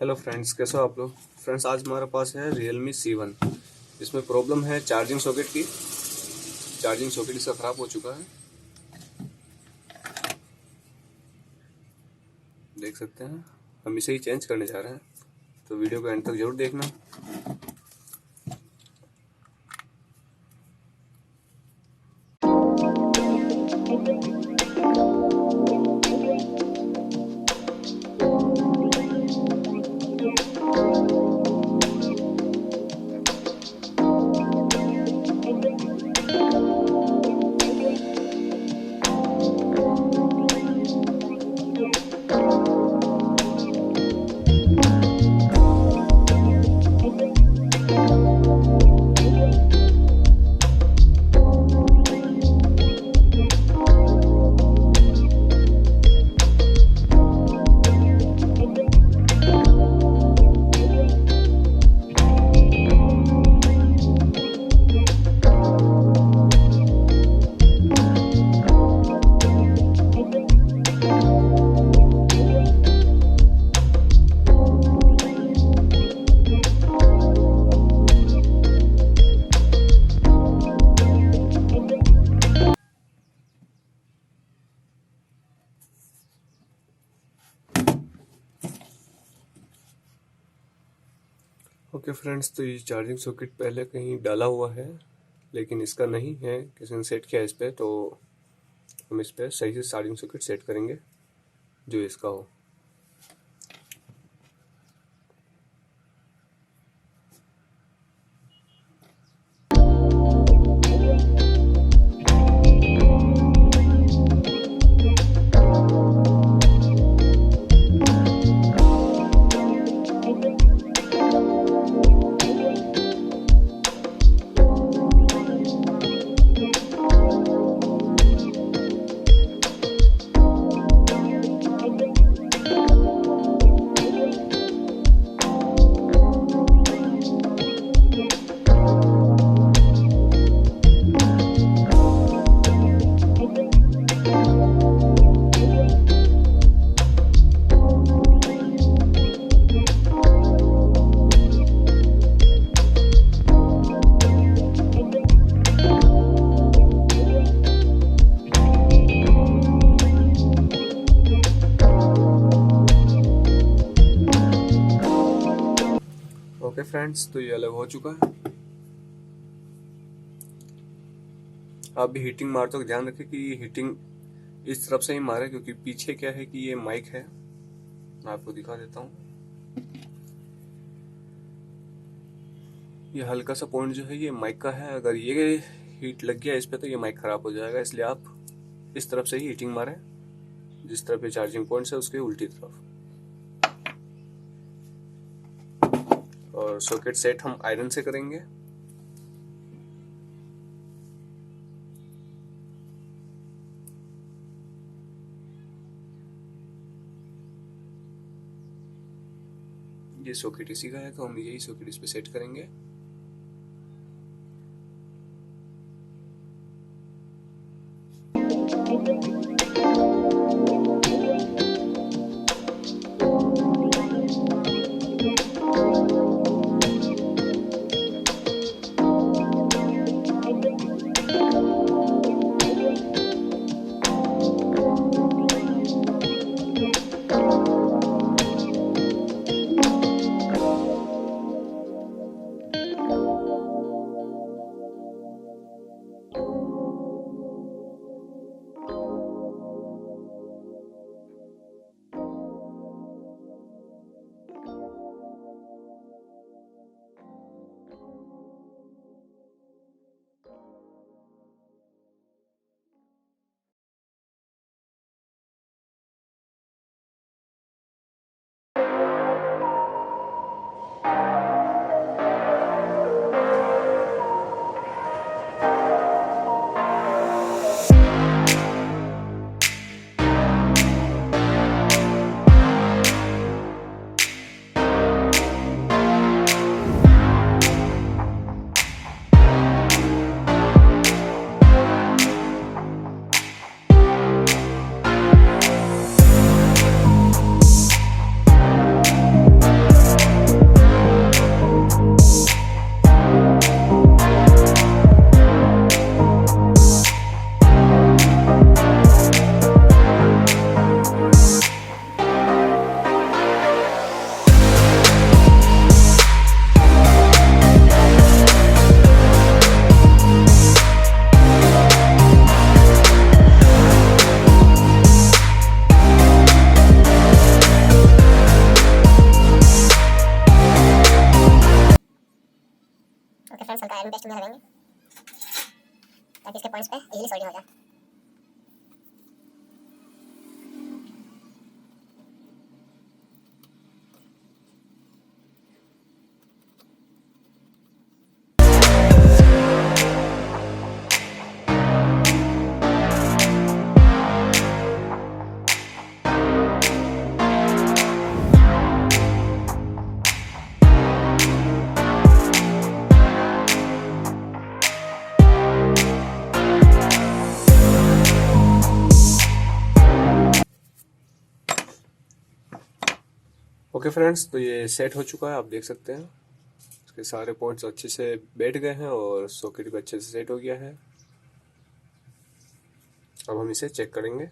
Hello friends, कैसे हो आप लोग। फ्रेंड्स, आज हमारे पास है realme C1। इसमें प्रॉब्लम है चार्जिंग सॉकेट की। चार्जिंग सॉकेट इसका ख़राब हो चुका है, देख सकते हैं। हम इसे ही चेंज करने जा रहे हैं, तो वीडियो को एंड तक जरूर देखना। ओके फ्रेंड्स, तो ये चार्जिंग सॉकेट पहले कहीं डाला हुआ है, लेकिन इसका नहीं है, किसी ने सेट किया इस पर। तो हम इस पर सही से चार्जिंग सॉकेट सेट करेंगे जो इसका हो। ओके फ्रेंड्स, तो ये अलग हो चुका है। आप भी हीटिंग मारते हो, ध्यान रखें कि हीटिंग इस तरफ से ही मारे, क्योंकि पीछे क्या है कि ये माइक है। मैं आपको दिखा देता हूँ। ये हल्का सा पॉइंट जो है ये माइक का है। अगर ये हीट लग गया इस पे तो ये माइक खराब हो जाएगा, इसलिए आप इस तरफ से ही हीटिंग मारें, जिस तरफ ये चार्जिंग पॉइंट है उसके उल्टी तरफ। और सॉकेट सेट हम आयरन से करेंगे। ये सॉकेट इसी का है, तो हम यही सॉकेट इस पे सेट करेंगे। टाइम वेस्ट में लगाएंगे ताकि इसके पॉइंट्स पे इजीली सोल्डिंग हो जाए। ओके फ्रेंड्स, तो ये सेट हो चुका है, आप देख सकते हैं इसके सारे पॉइंट्स अच्छे से बैठ गए हैं और सॉकेट भी अच्छे से सेट हो गया है। अब हम इसे चेक करेंगे।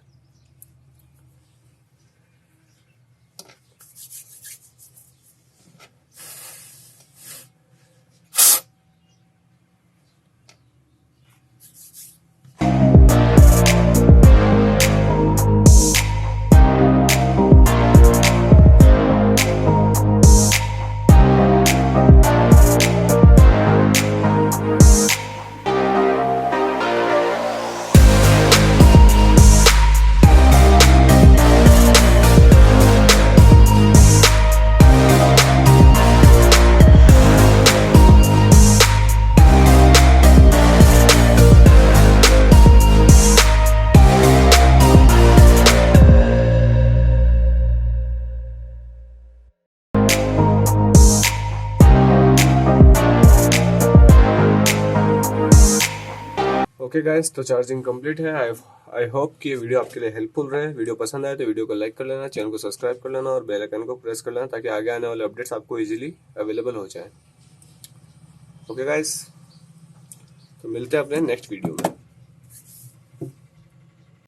ओके गाइस, तो चार्जिंग कंप्लीट है। आई होप कि ये वीडियो आपके लिए हेल्पफुल रहे। वीडियो पसंद आए तो वीडियो को लाइक कर लेना, चैनल को सब्सक्राइब कर लेना और बेल आइकन को प्रेस कर लेना ताकि आगे आने वाले अपडेट्स आपको इजीली अवेलेबल हो जाए। ओके गाइस, तो मिलते हैं अपने नेक्स्ट वीडियो में।